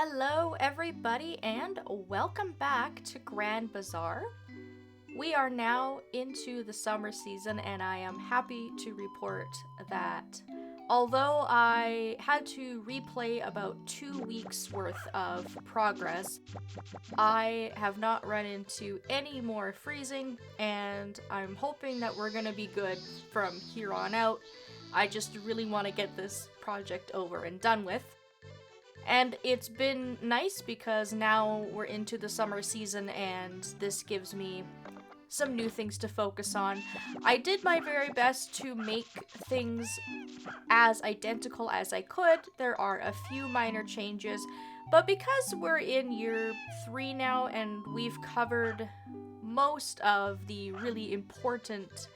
Hello, everybody, and welcome back to Grand Bazaar. We are now into the summer season, and I am happy to report that although I had to replay about 2 weeks worth of progress, I have not run into any more freezing, and I'm hoping that we're gonna be good from here on out. I just really want to get this project over and done with. And it's been nice because now we're into the summer season and this gives me some new things to focus on. I did my very best to make things as identical as I could. There are a few minor changes, but because we're in year 3 now and we've covered most of the really important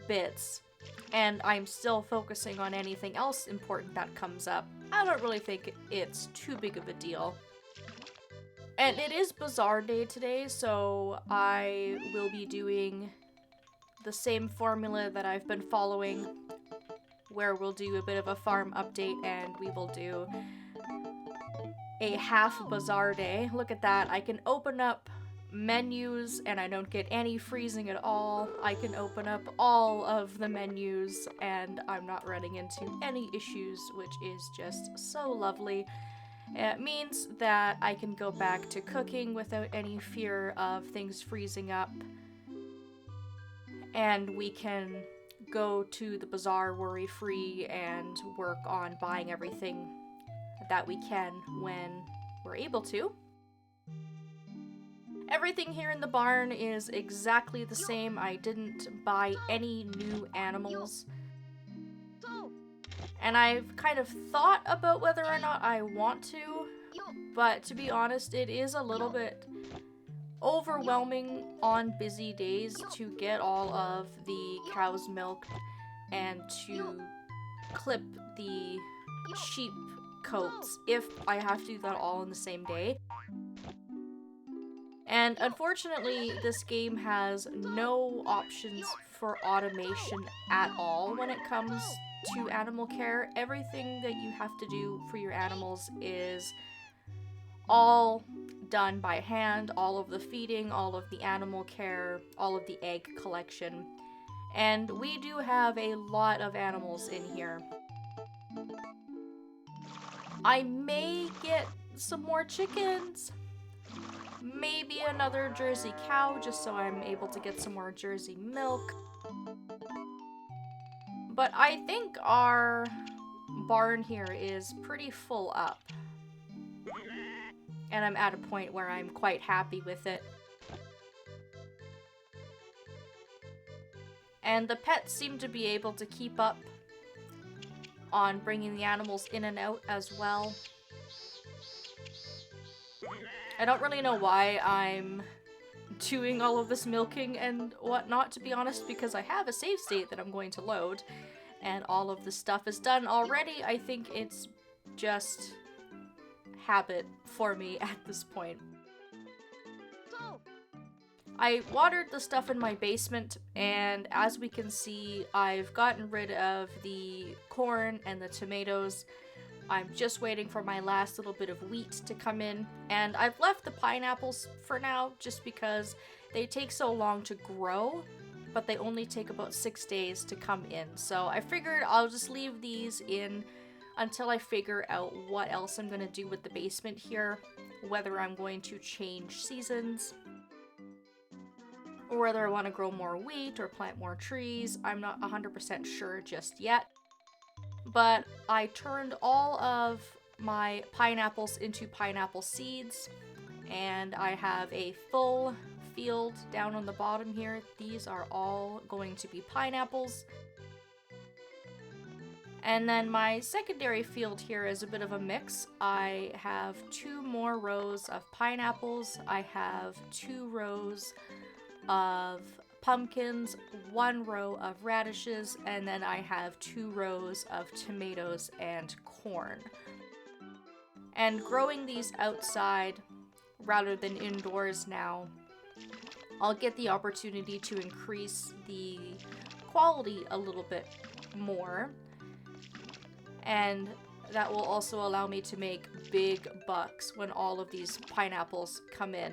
bits, and I'm still focusing on anything else important that comes up, I don't really think it's too big of a deal. And it is Bazaar Day today, so I will be doing the same formula that I've been following, where we'll do a bit of a farm update and we will do a half Bazaar Day. Look at that, I can open up menus and I don't get any freezing at all. I can open up all of the menus and I'm not running into any issues, which is just so lovely. It means that I can go back to cooking without any fear of things freezing up, and we can go to the bazaar worry-free and work on buying everything that we can when we're able to. Everything here in the barn is exactly the same. I didn't buy any new animals. And I've kind of thought about whether or not I want to, but to be honest, it is a little bit overwhelming on busy days to get all of the cows milked and to clip the sheep coats if I have to do that all in the same day. And unfortunately, this game has no options for automation at all when it comes to animal care. Everything that you have to do for your animals is all done by hand, all of the feeding, all of the animal care, all of the egg collection. And we do have a lot of animals in here. I may get some more chickens, maybe another Jersey cow, just so I'm able to get some more Jersey milk. But I think our barn here is pretty full up. And I'm at a point where I'm quite happy with it. And the pets seem to be able to keep up on bringing the animals in and out as well. I don't really know why I'm doing all of this milking and whatnot, to be honest, because I have a save state that I'm going to load, and all of the stuff is done already. I think it's just habit for me at this point. I watered the stuff in my basement, and as we can see, I've gotten rid of the corn and the tomatoes. I'm just waiting for my last little bit of wheat to come in, and I've left the pineapples for now just because they take so long to grow, but they only take about 6 days to come in. So I figured I'll just leave these in until I figure out what else I'm going to do with the basement here, whether I'm going to change seasons, or whether I want to grow more wheat or plant more trees. I'm not 100% sure just yet. But I turned all of my pineapples into pineapple seeds, and I have a full field down on the bottom here. These are all going to be pineapples. And then my secondary field here is a bit of a mix. I have 2 more rows of pineapples. I have 2 rows of pumpkins, 1 row of radishes, and then I have 2 rows of tomatoes and corn. And growing these outside rather than indoors now, I'll get the opportunity to increase the quality a little bit more. And that will also allow me to make big bucks when all of these pineapples come in.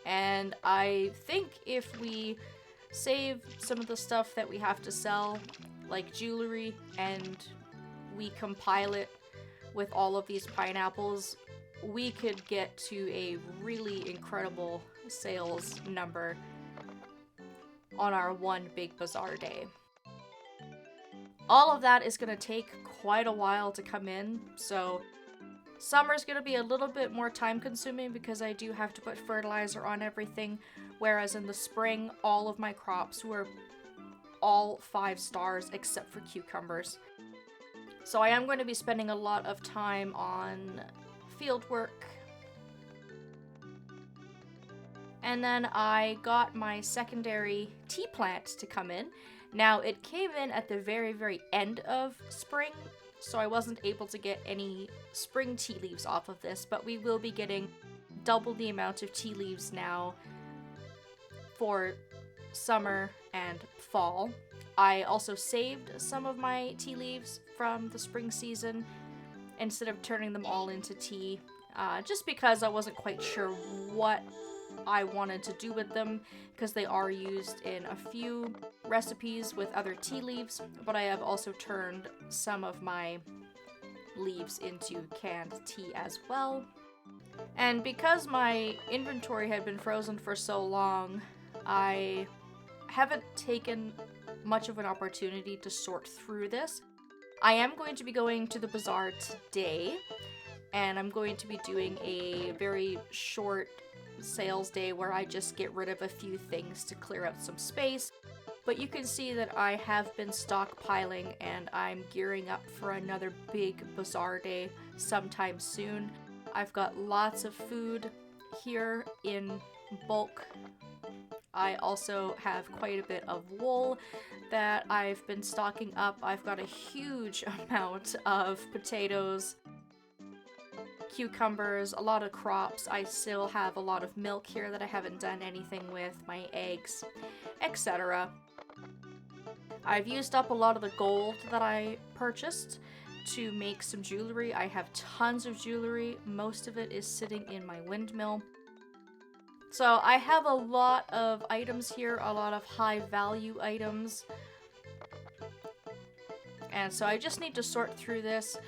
And I think if we save some of the stuff that we have to sell, like jewelry, and we compile it with all of these pineapples, we could get to a really incredible sales number on our one big bazaar day. All of that is going to take quite a while to come in, so summer's going to be a little bit more time consuming because I do have to put fertilizer on everything, whereas in the spring, all of my crops were all 5 stars except for cucumbers. So I am going to be spending a lot of time on field work. And then I got my secondary tea plant to come in. Now, it came in at the very, very end of spring, so I wasn't able to get any spring tea leaves off of this, but we will be getting double the amount of tea leaves now for summer and fall. I also saved some of my tea leaves from the spring season instead of turning them all into tea, just because I wasn't quite sure what I wanted to do with them, because they are used in a few recipes with other tea leaves, but I have also turned some of my leaves into canned tea as well. And because my inventory had been frozen for so long, I haven't taken much of an opportunity to sort through this. I am going to be going to the bazaar today, and I'm going to be doing a very short sales day where I just get rid of a few things to clear out some space. But you can see that I have been stockpiling, and I'm gearing up for another big bazaar day sometime soon. I've got lots of food here in bulk. I also have quite a bit of wool that I've been stocking up. I've got a huge amount of potatoes, cucumbers, a lot of crops. I still have a lot of milk here that I haven't done anything with, my eggs, etc. I've used up a lot of the gold that I purchased to make some jewelry. I have tons of jewelry. Most of it is sitting in my windmill. So I have a lot of items here, a lot of high value items. And so I just need to sort through this,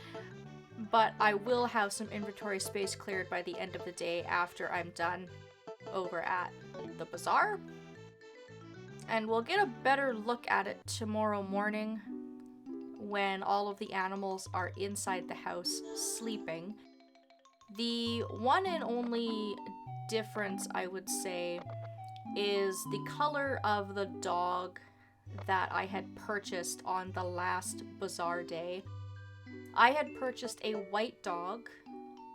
but I will have some inventory space cleared by the end of the day after I'm done over at the bazaar. And we'll get a better look at it tomorrow morning when all of the animals are inside the house sleeping. The one and only difference, I would say, is the color of the dog that I had purchased on the last bazaar day. I had purchased a white dog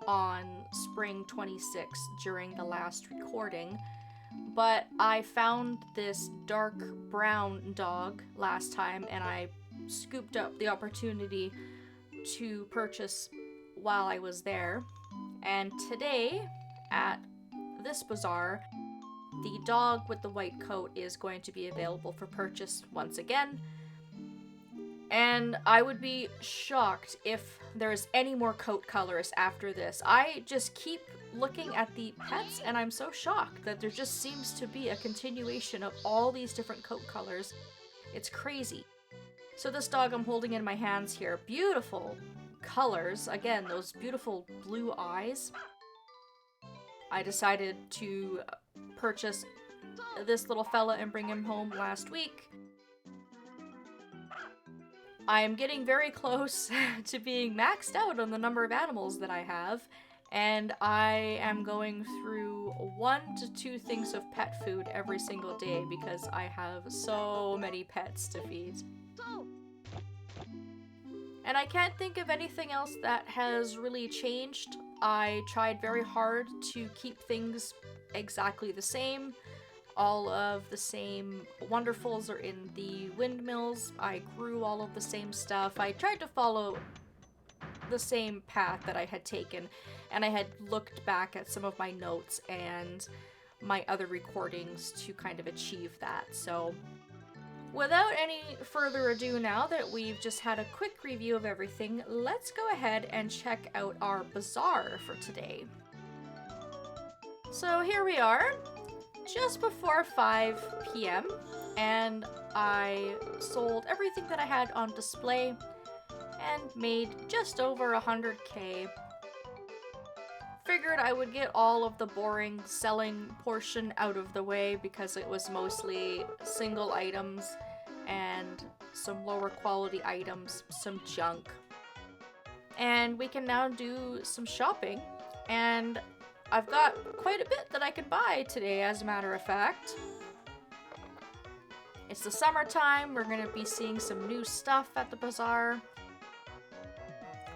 on spring 26 during the last recording, but I found this dark brown dog last time, and I scooped up the opportunity to purchase while I was there. And today, at this bazaar, the dog with the white coat is going to be available for purchase once again. And I would be shocked if there's any more coat colors after this. I just keep looking at the pets, and I'm so shocked that there just seems to be a continuation of all these different coat colors. It's crazy. So this dog I'm holding in my hands here, beautiful colors. Again, those beautiful blue eyes. I decided to purchase this little fella and bring him home last week. I am getting very close to being maxed out on the number of animals that I have, and I am going through 1 to 2 things of pet food every single day because I have so many pets to feed. And I can't think of anything else that has really changed. I tried very hard to keep things exactly the same. All of the same wonderfuls are in the windmills. I grew all of the same stuff. I tried to follow the same path that I had taken, and I had looked back at some of my notes and my other recordings to kind of achieve that. So Without any further ado, now that we've just had a quick review of everything, let's go ahead and check out our bazaar for today. So here we are, just before 5 p.m., and I sold everything that I had on display and made just over 100k. Figured I would get all of the boring selling portion out of the way because it was mostly single items and some lower quality items, some junk. And we can now do some shopping, and I've got quite a bit that I can buy today, as a matter of fact. It's the summertime, we're gonna be seeing some new stuff at the bazaar.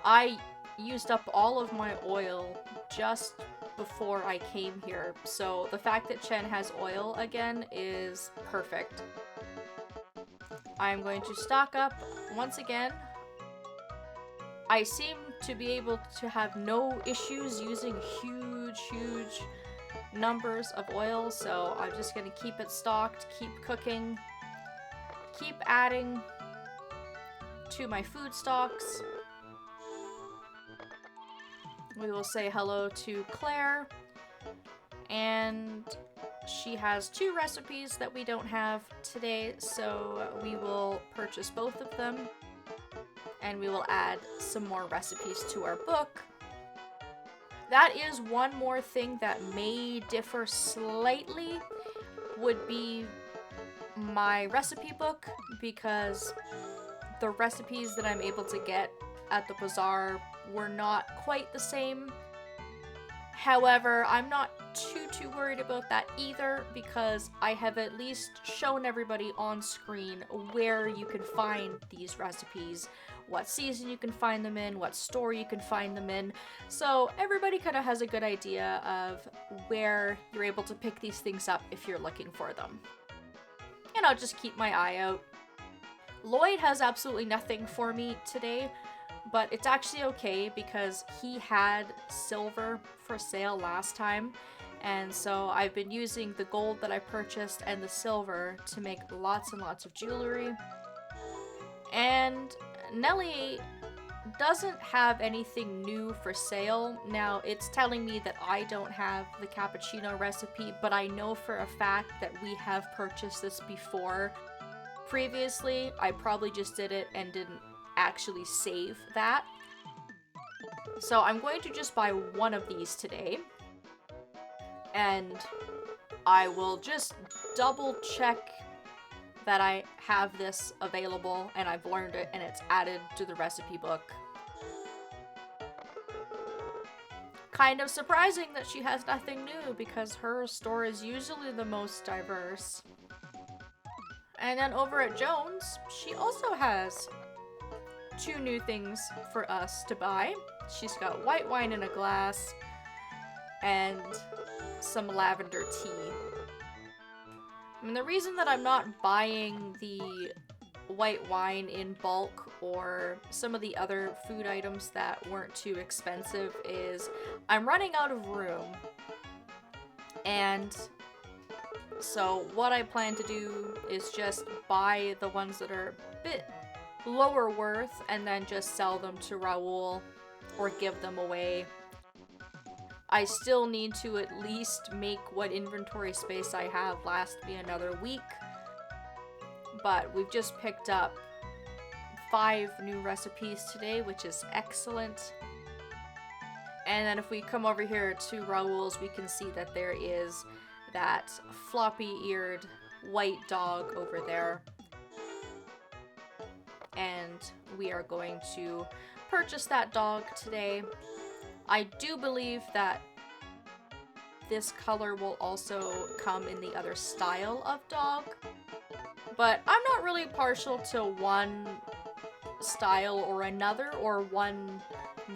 I used up all of my oil just before I came here, so the fact that Chen has oil again is perfect. I'm going to stock up once again. I seem to be able to have no issues using huge numbers of oil, so I'm just gonna keep it stocked, keep cooking, keep adding to my food stocks. We will say hello to Claire, and she has 2 recipes that we don't have today, so we will purchase both of them, and we will add some more recipes to our book. That is one more thing that may differ slightly, would be my recipe book, because the recipes that I'm able to get at the bazaar were not quite the same. However, I'm not too worried about that either, because I have at least shown everybody on screen where you can find these recipes, what season you can find them in, what store you can find them in, so everybody kind of has a good idea of where you're able to pick these things up if you're looking for them. And I'll just keep my eye out. Lloyd has absolutely nothing for me today, but it's actually okay because he had silver for sale last time, and so I've been using the gold that I purchased and the silver to make lots and lots of jewelry. And Nellie doesn't have anything new for sale. Now, it's telling me that I don't have the cappuccino recipe, but I know for a fact that we have purchased this before. Previously, I probably just did it and didn't actually save that. So I'm going to just buy one of these today, and I will just double check that I have this available and I've learned it and it's added to the recipe book. Kind of surprising that she has nothing new, because her store is usually the most diverse. And then over at Jones, she also has 2 new things for us to buy. She's got white wine in a glass and some lavender tea. I mean, the reason that I'm not buying the white wine in bulk or some of the other food items that weren't too expensive is I'm running out of room. And so what I plan to do is just buy the ones that are a bit lower worth and then just sell them to Raoul or give them away. I still need to at least make what inventory space I have last me another week, but we've just picked up 5 new recipes today, which is excellent. And then if we come over here to Raoul's, we can see that there is that floppy-eared white dog over there. And we are going to purchase that dog today. I do believe that this color will also come in the other style of dog, but I'm not really partial to one style or another, or one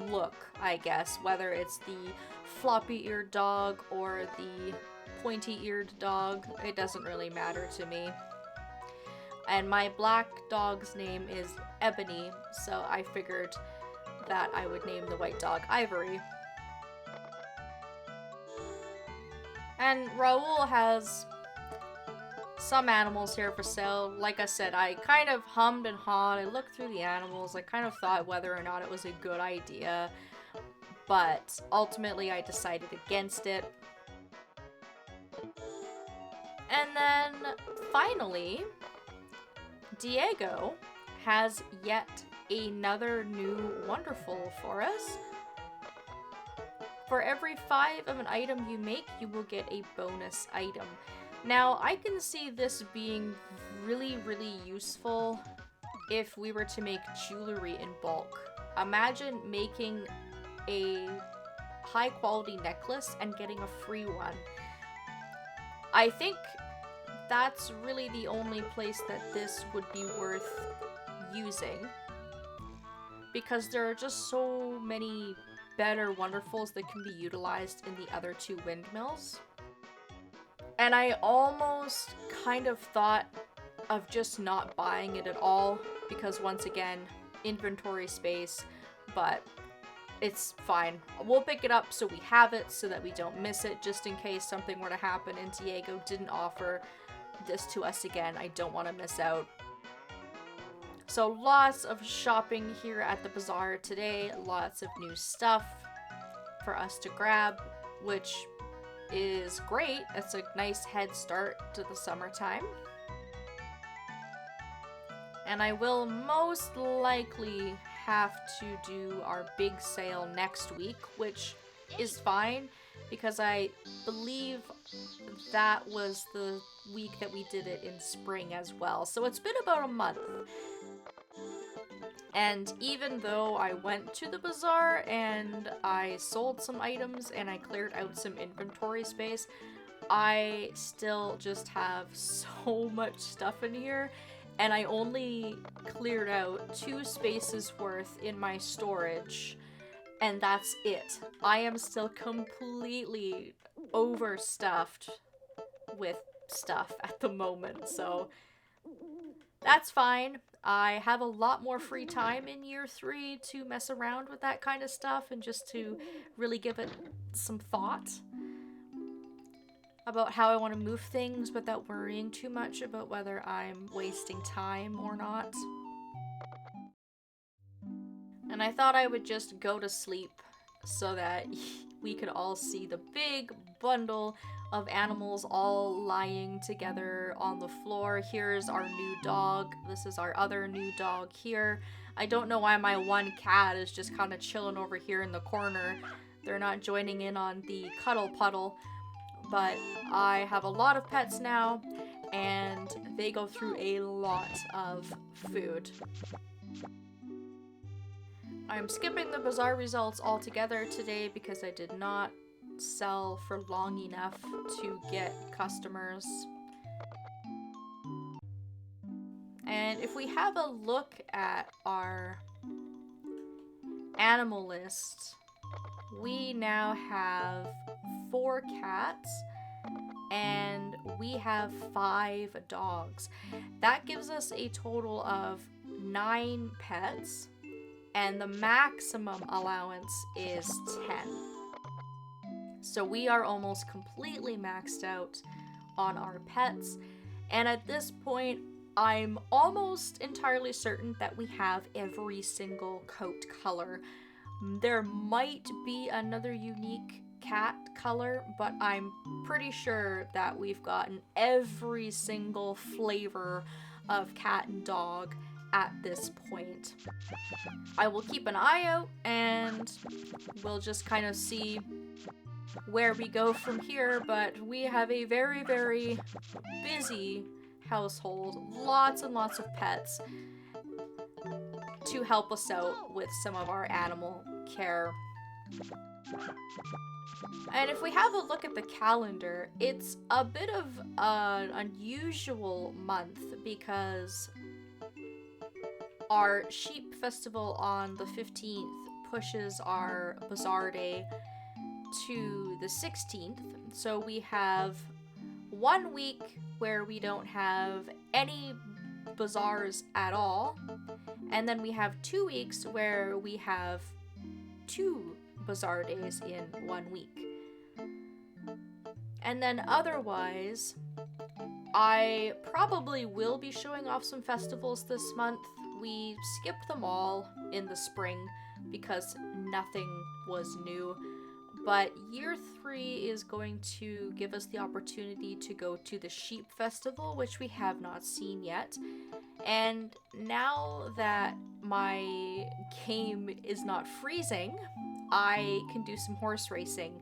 look, I guess, whether it's the floppy-eared dog or the pointy-eared dog. It doesn't really matter to me. And my black dog's name is Ebony, so I figured that I would name the white dog Ivory. And Raoul has some animals here for sale. Like I said, I kind of hummed and hawed. I looked through the animals. I kind of thought whether or not it was a good idea, but ultimately I decided against it. And then finally, Diego has yet another new wonderful for us. For every 5 of an item you make, you will get a bonus item. Now, I can see this being really, really useful if we were to make jewelry in bulk. Imagine making a high quality necklace and getting a free one. I think that's really the only place that this would be worth using, because there are just so many better wonderfuls that can be utilized in the other 2 windmills. And I almost kind of thought of just not buying it at all, because once again, inventory space, but it's fine. We'll pick it up so we have it, so that we don't miss it, just in case something were to happen and Diego didn't offer this to us again. I don't want to miss out. So lots of shopping here at the bazaar today, lots of new stuff for us to grab, which is great. It's a nice head start to the summertime. And I will most likely have to do our big sale next week, which is fine because I believe that was the week that we did it in spring as well. So it's been about a month. And even though I went to the bazaar and I sold some items and I cleared out some inventory space, I still just have so much stuff in here, and I only cleared out 2 spaces worth in my storage, and that's it. I am still completely overstuffed with stuff at the moment, so that's fine. I have a lot more free time in year 3 to mess around with that kind of stuff and just to really give it some thought about how I want to move things without worrying too much about whether I'm wasting time or not. And I thought I would just go to sleep so that we could all see the big bundle of animals all lying together on the floor. Here's our new dog. This is our other new dog here. I don't know why my one cat is just kind of chilling over here in the corner. They're not joining in on the cuddle puddle, but I have a lot of pets now, and they go through a lot of food. I'm skipping the bazaar results altogether today because I did not sell for long enough to get customers. And if we have a look at our animal list, we now have 4 cats and we have 5 dogs. That gives us a total of 9 pets, and the maximum allowance is 10. So we are almost completely maxed out on our pets, and at this point I'm almost entirely certain that we have every single coat color. There might be another unique cat color, but I'm pretty sure that we've gotten every single flavor of cat and dog at this point. I will keep an eye out and we'll just kind of see where we go from here, but we have a very, very busy household, lots and lots of pets to help us out with some of our animal care. And if we have a look at the calendar, it's a bit of an unusual month because our sheep festival on the 15th pushes our bazaar day to the 16th. So we have 1 week where we don't have any bazaars at all, and then we have 2 weeks where we have 2 bazaar days in 1 week. And then otherwise, I probably will be showing off some festivals this month. We skipped them all in the spring because nothing was new. But year 3 is going to give us the opportunity to go to the Sheep Festival, which we have not seen yet. And now that my game is not freezing, I can do some horse racing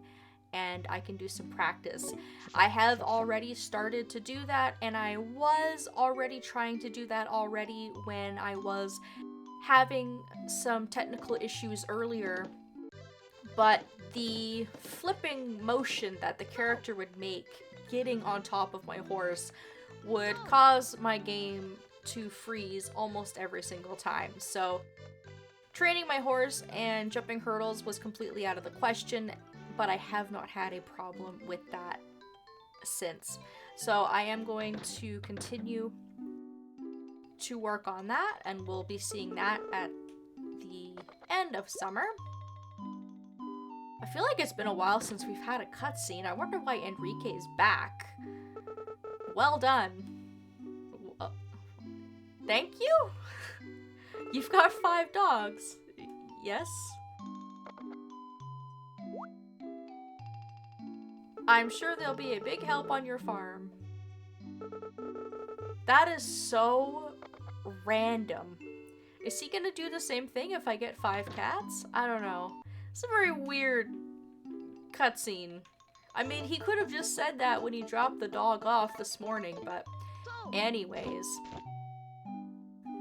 and I can do some practice. I have already started to do that, and I was already trying to do that already when I was having some technical issues earlier. But the flipping motion that the character would make getting on top of my horse would cause my game to freeze almost every single time. So training my horse and jumping hurdles was completely out of the question, but I have not had a problem with that since. So I am going to continue to work on that, and we'll be seeing that at the end of summer. I feel like it's been a while since we've had a cutscene. I wonder why Enrique is back. Well done. Thank you? You've got 5 dogs. Yes? I'm sure they'll be a big help on your farm. That is so random. Is he gonna do the same thing if I get 5 cats? I don't know. It's a very weird cutscene. I mean, he could have just said that when he dropped the dog off this morning, but anyways.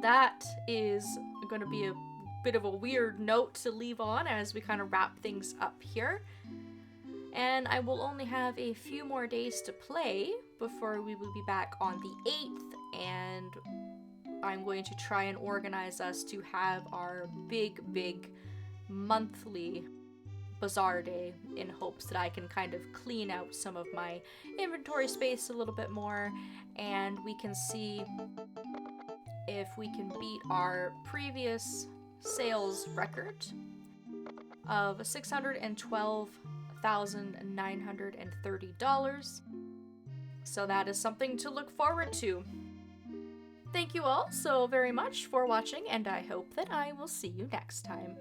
That is going to be a bit of a weird note to leave on as we kind of wrap things up here. And I will only have a few more days to play before we will be back on the 8th, and I'm going to try and organize us to have our big monthly Bazaar day in hopes that I can kind of clean out some of my inventory space a little bit more, and we can see if we can beat our previous sales record of $612,930. So that is something to look forward to. Thank you all so very much for watching, and I hope that I will see you next time.